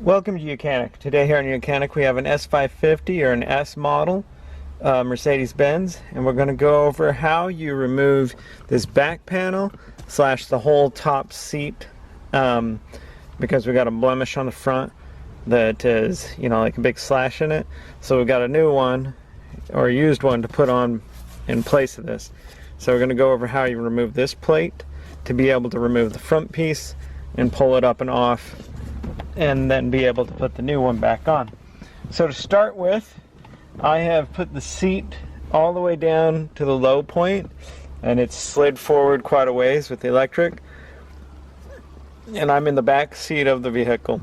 Welcome to YOUCANIC. Today here on YOUCANIC we have an S550 or an S model Mercedes-Benz, and we're going to go over how you remove this back panel slash the whole top seat because we got a blemish on the front that is, like a big slash in it. So we've got a new one or a used one to put on in place of this. So we're going to go over how you remove this plate to be able to remove the front piece and pull it up and off, and then be able to put the new one back on. So to start with, I have put the seat all the way down to the low point, and it's slid forward quite a ways with the electric, and I'm in the back seat of the vehicle.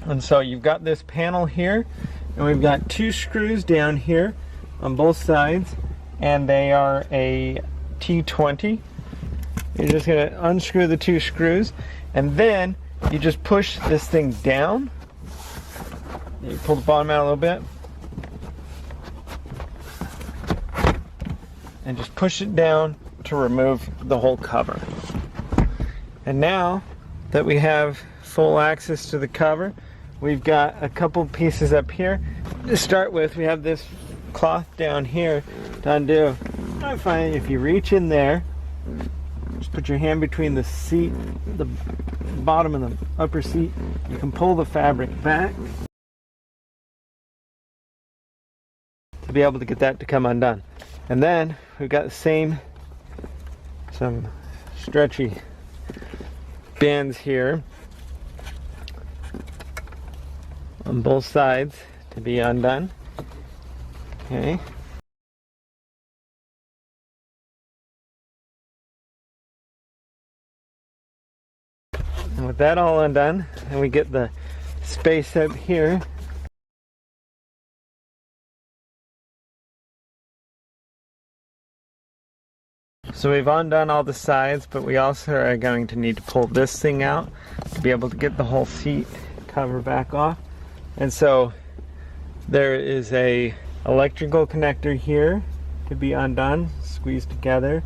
And so you've got this panel here, and we've got two screws down here on both sides, and they are a T20. You're just going to unscrew the two screws, and then you just push this thing down. You pull the bottom out a little bit and just push it down to remove the whole cover. And now that we have full access to the cover, we've got a couple pieces up here. To start with, we have this cloth down here to undo. I find if you reach in there, just put your hand between the seat, the bottom and the upper seat, you can pull the fabric back to be able to get that to come undone. And then we've got some stretchy bands here on both sides to be undone. Okay. And with that all undone, and we get the space up here. So we've undone all the sides, but we also are going to need to pull this thing out to be able to get the whole seat cover back off. And so there is a electrical connector here to be undone, squeeze together,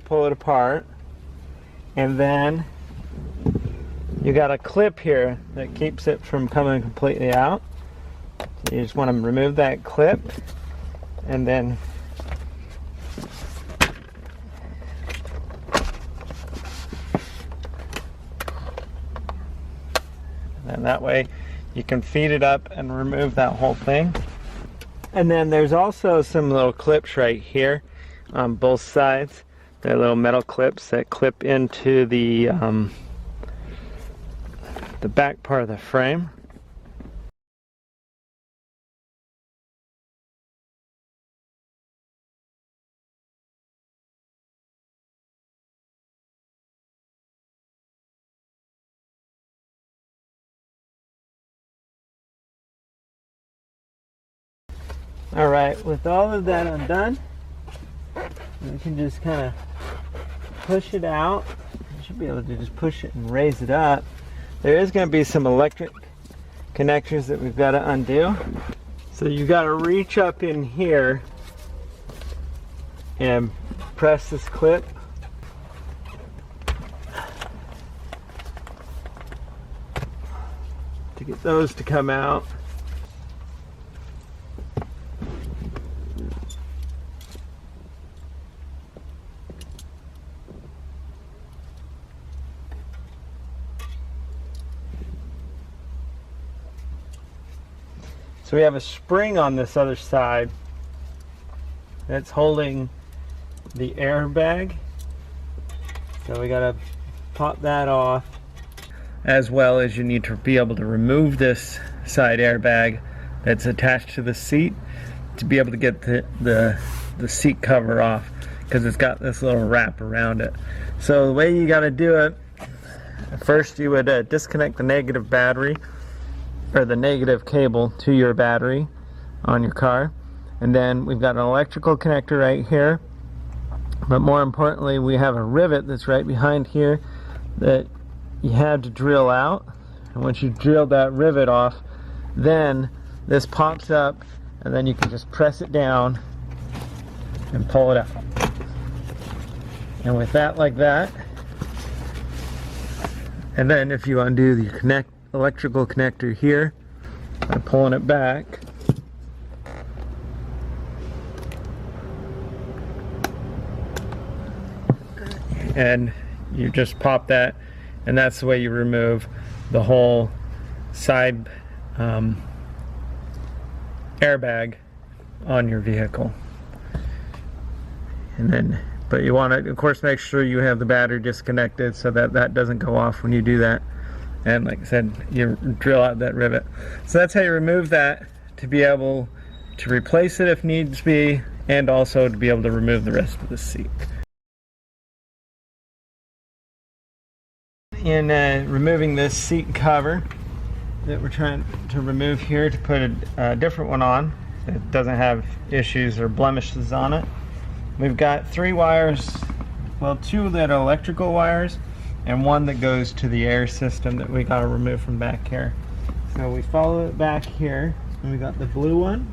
pull it apart. And then you got a clip here that keeps it from coming completely out. So you just want to remove that clip, and then that way you can feed it up and remove that whole thing. And then there's also some little clips right here on both sides. They're little metal clips that clip into the back part of the frame. Alright, with all of that undone, we can just kind of push it out. You should be able to just push it and raise it up. There is going to be some electric connectors that we've got to undo. So you've got to reach up in here and press this clip. To get those to come out. So we have a spring on this other side that's holding the airbag. So we gotta pop that off. As well as you need to be able to remove this side airbag that's attached to the seat to be able to get the seat cover off, because it's got this little wrap around it. So the way you gotta do it, first you would disconnect the negative battery, or the negative cable to your battery on your car. And then we've got an electrical connector right here, but more importantly we have a rivet that's right behind here that you had to drill out. And once you drill that rivet off, then this pops up, and then you can just press it down and pull it out. And with that, like that, And then if you undo the electrical connector here by pulling it back, and you just pop that, and that's the way you remove the whole side airbag on your vehicle. And then, but you want to, of course, make sure you have the battery disconnected so that that doesn't go off when you do that. And like I said, you drill out that rivet. So that's how you remove that, to be able to replace it if needs be, and also to be able to remove the rest of the seat. In removing this seat cover that we're trying to remove here to put a different one on that doesn't have issues or blemishes on it, we've got 3 wires, well, 2 that are electrical wires and 1 that goes to the air system that we got to remove from back here. So we follow it back here, and we got the blue one.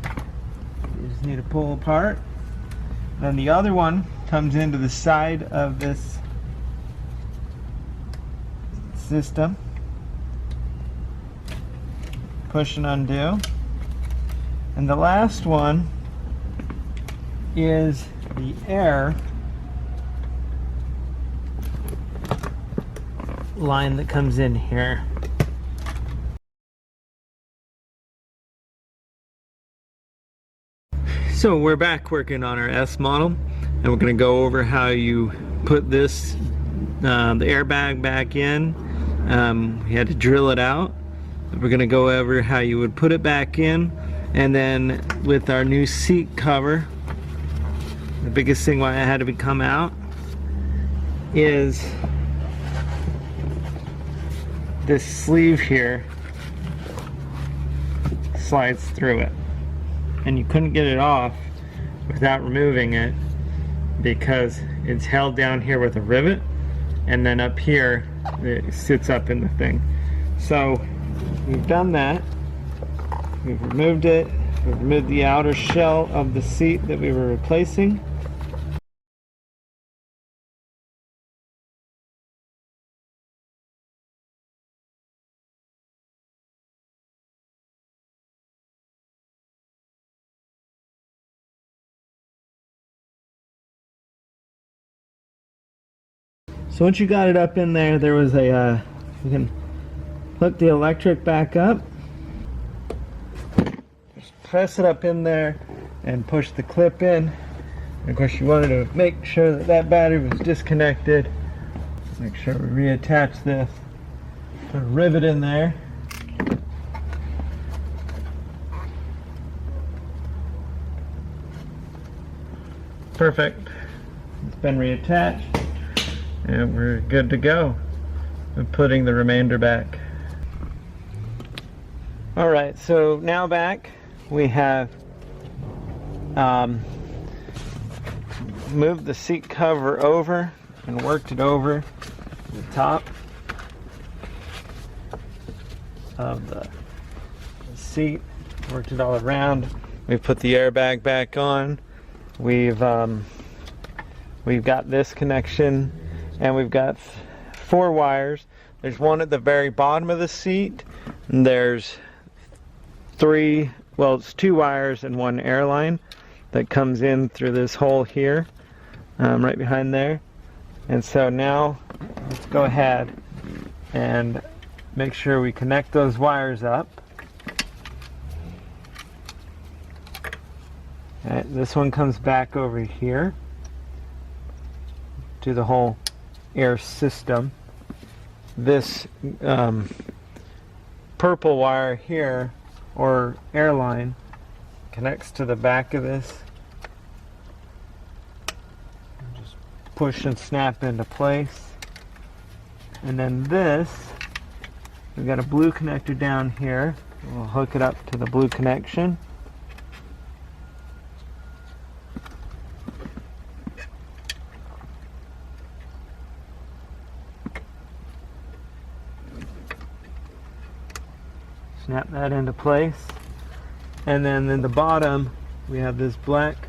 You just need to pull apart. Then the other one comes into the side of this system. Push and undo. And the last one is the air line that comes in here. So we're back working on our S model, and we're going to go over how you put this, the airbag back in. We had to drill it out. We're going to go over how you would put it back in, and then with our new seat cover, the biggest thing why it had to come out is this sleeve here slides through it, and you couldn't get it off without removing it because it's held down here with a rivet, and then up here it sits up in the thing. So we've done that. We've removed it. We've removed the outer shell of the seat that we were replacing. So once you got it up in there, there was a, you can hook the electric back up. Just press it up in there and push the clip in. And of course you wanted to make sure that that battery was disconnected. Make sure we reattach this. Put a rivet in there. Perfect. It's been reattached. And we're good to go. I'm putting the remainder back. Alright, so now back we have moved the seat cover over and worked it over the top of the seat, worked it all around. We've put the airbag back on. We've got this connection, and we've got 4 wires. There's one at the very bottom of the seat, and there's 3, well, it's 2 wires and 1 air line that comes in through this hole here, right behind there. And so now let's go ahead and make sure we connect those wires up. Okay, this one comes back over here to the whole air system. This purple wire here, or airline, connects to the back of this. Just push and snap into place. And then this, we've got a blue connector down here. We'll hook it up to the blue connection. Snap that into place, and then in the bottom we have this black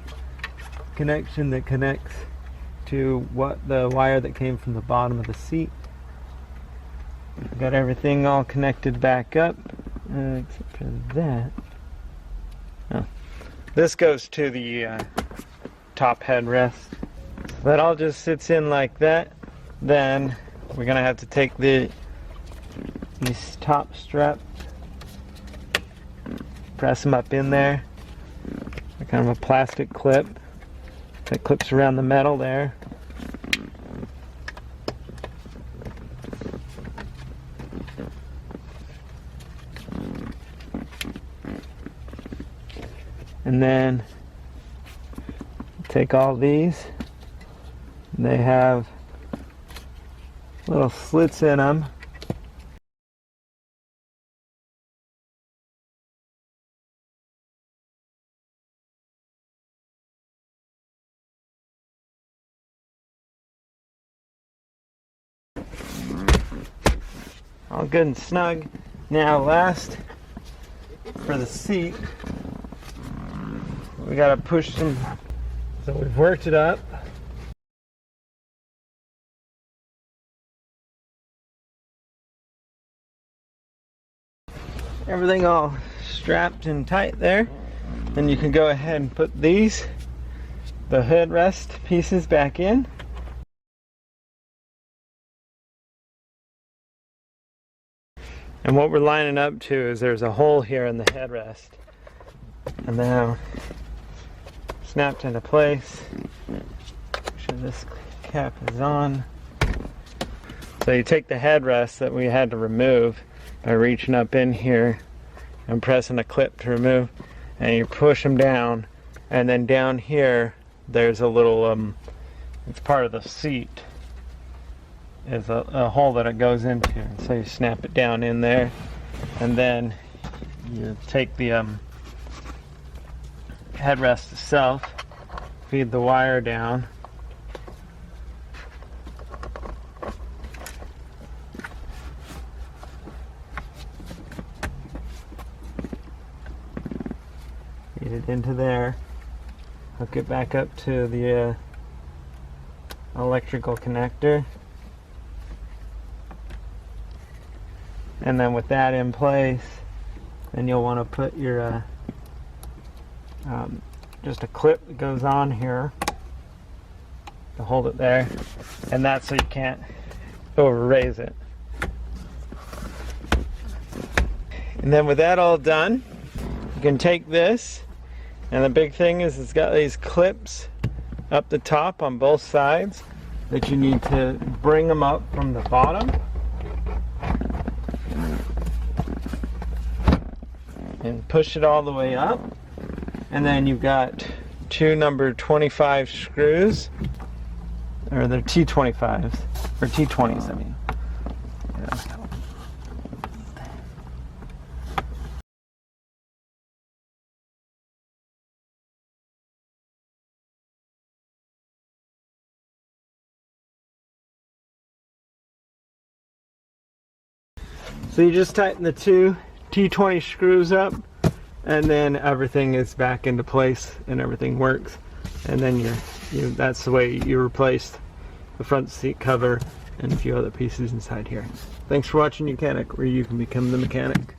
connection that connects to what the wire that came from the bottom of the seat. Got everything all connected back up, except for that. Oh. This goes to the top headrest. That all just sits in like that. Then we're gonna have to take these top straps, press them up in there. They're kind of a plastic clip that clips around the metal there. And then take all these. They have little slits in them. All good and snug. Now last, for the seat, we gotta push some, so we've worked it up. Everything all strapped and tight there. Then you can go ahead and put the headrest pieces back in. And what we're lining up to is there's a hole here in the headrest. And now snapped into place. Make sure this cap is on. So you take the headrest that we had to remove by reaching up in here and pressing a clip to remove, and you push them down, and then down here there's a little it's part of the seat, is a hole that it goes into. So you snap it down in there, and then you take the headrest itself, feed the wire down, feed it into there, hook it back up to the electrical connector, and then with that in place, then you'll want to put your just a clip that goes on here to hold it there, and that's so you can't over raise it. And then with that all done, you can take this, and the big thing is it's got these clips up the top on both sides that you need to bring them up from the bottom and push it all the way up. And then you've got two number 25 screws, or they're T25s, or T20s I mean. Yeah. So you just tighten the two T20 screws up, and then everything is back into place and everything works. And then that's the way you replaced the front seat cover and a few other pieces inside here. Thanks for watching YOUCANIC, where you can become the mechanic.